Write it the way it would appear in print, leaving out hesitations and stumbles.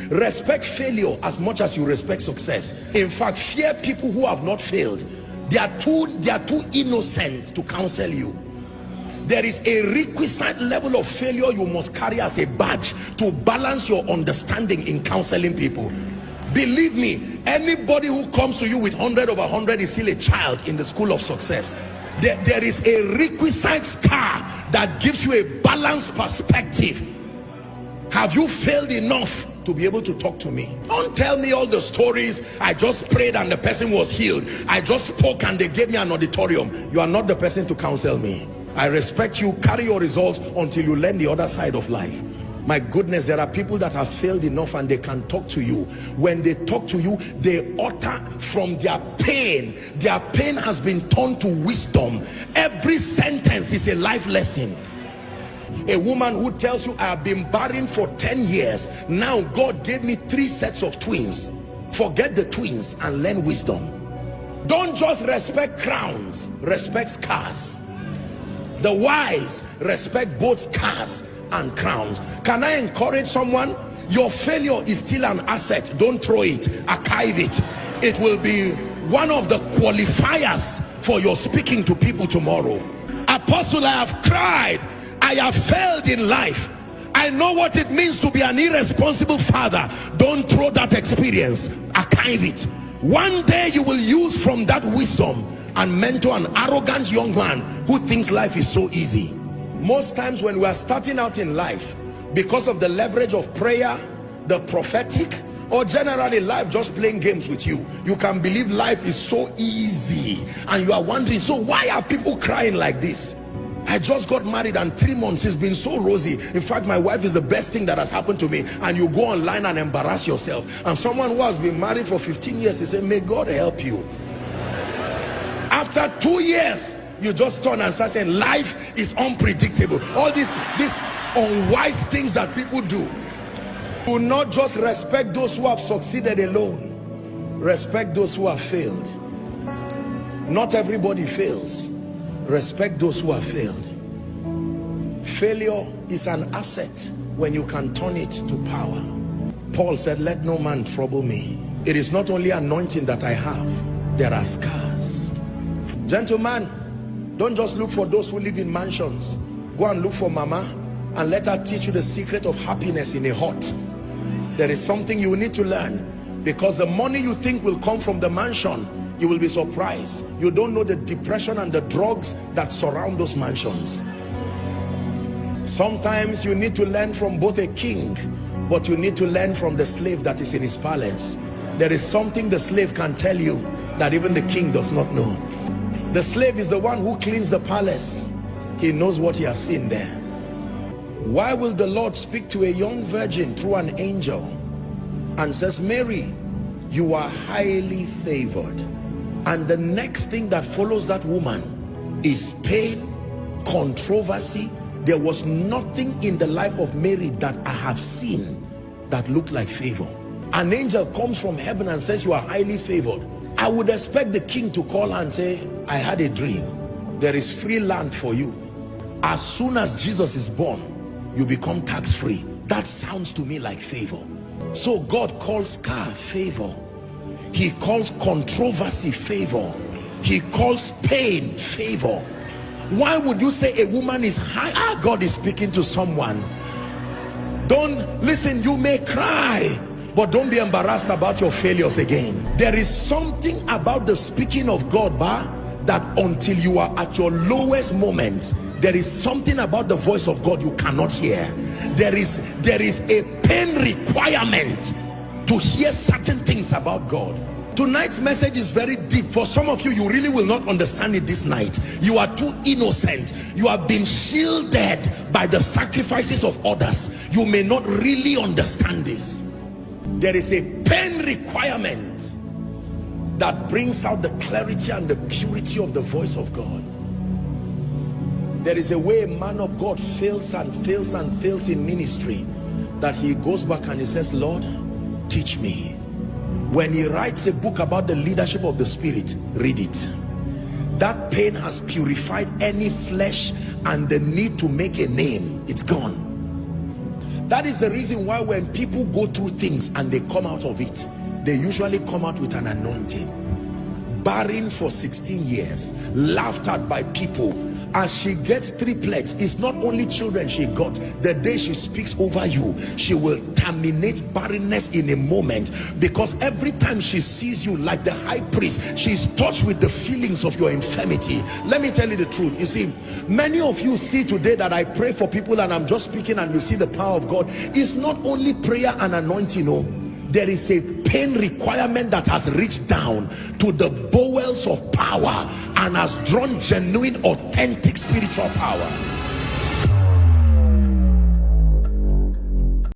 Respect failure as much as you respect success. In fact, fear people who have not failed. They are too innocent to counsel you. There is a requisite level of failure you must carry as a badge to balance your understanding in counseling people. Believe me, anybody who comes to you with 100 over 100 is still a child in the school of success. There is a requisite scar that gives you a balanced perspective. Have you failed enough to be able to talk to me? Don't tell me all the stories. I just prayed and the person was healed. I just spoke and they gave me an auditorium. You are not the person to counsel me. I respect you. Carry your results until you learn the other side of life. My goodness, there are people that have failed enough and they can talk to you. When they talk to you, they utter from their pain. Their pain has been turned to wisdom. Every sentence is a life lesson. A woman who tells you, I have been barren for 10 years. Now God gave me 3 sets of twins. Forget the twins and learn wisdom. Don't just respect crowns, respect scars. The wise respect both scars and crowns. Can I encourage someone? Your failure is still an asset. Don't throw it, archive it. It will be one of the qualifiers for your speaking to people tomorrow. Apostle, I have cried. I have failed in life. I know what it means to be an irresponsible father. Don't throw that experience, archive it. One day you will use from that wisdom and mentor an arrogant young man who thinks life is so easy. Most times when we are starting out in life, because of the leverage of prayer, the prophetic, or generally life just playing games with you, you can believe life is so easy and you are wondering, so why are people crying like this? I just got married and 3 months it's been so rosy. In fact, my wife is the best thing that has happened to me. And you go online and embarrass yourself. And someone who has been married for 15 years, he said, may God help you. After 2 years, you just turn and start saying life is unpredictable. All these unwise things that people do. Do not just respect those who have succeeded alone. Respect those who have failed. Not everybody fails. Respect those who have failed. Failure is an asset when you can turn it to power. Paul said, let no man trouble me. It is not only anointing that I have, there are scars. Gentlemen, don't just look for those who live in mansions. Go and look for mama and let her teach you the secret of happiness in a hut. There is something you need to learn, because the money you think will come from the mansion, you will be surprised. You don't know the depression and the drugs that surround those mansions. Sometimes you need to learn from both a king, but you need to learn from the slave that is in his palace. There is something the slave can tell you that even the king does not know. The slave is the one who cleans the palace. He knows what he has seen there. Why will the Lord speak to a young virgin through an angel and says, Mary, you are highly favored? And the next thing that follows that woman is pain, controversy. There was nothing in the life of Mary that I have seen that looked like favor. An angel comes from heaven and says, you are highly favored. I would expect the king to call her and say, I had a dream. There is free land for you. As soon as Jesus is born, you become tax-free. That sounds to me like favor. So God calls scar favor. He calls controversy favor. He calls pain favor. Why would you say a woman is high? God is speaking to someone. Don't listen. You may cry, but don't be embarrassed about your failures again. There is something about the speaking of God, that until you are at your lowest moment, there is something about the voice of God you cannot hear. There is a pain requirement to hear certain things about God. Tonight's message is very deep. For some of you, you really will not understand it this night. You are too innocent. You have been shielded by the sacrifices of others. You may not really understand this. There is a pain requirement that brings out the clarity and the purity of the voice of God. There is a way a man of God fails and fails and fails in ministry, that he goes back and he says, Lord, teach me. When he writes a book about the leadership of the Spirit, read it. That pain has purified any flesh and the need to make a name. It's gone. That is the reason why when people go through things and they come out of it, they usually come out with an anointing. Barren for 16 years, laughed at by people. As she gets triplets, it's not only children she got. The day she speaks over you, she will terminate barrenness in a moment, because every time she sees you, like the high priest, she's touched with the feelings of your infirmity. Let me tell you the truth. You see, many of you see today that I pray for people and I'm just speaking and you see the power of God. It's not only prayer and anointing, no. There is a pain requirement that has reached down to the bowels of power and has drawn genuine, authentic spiritual power.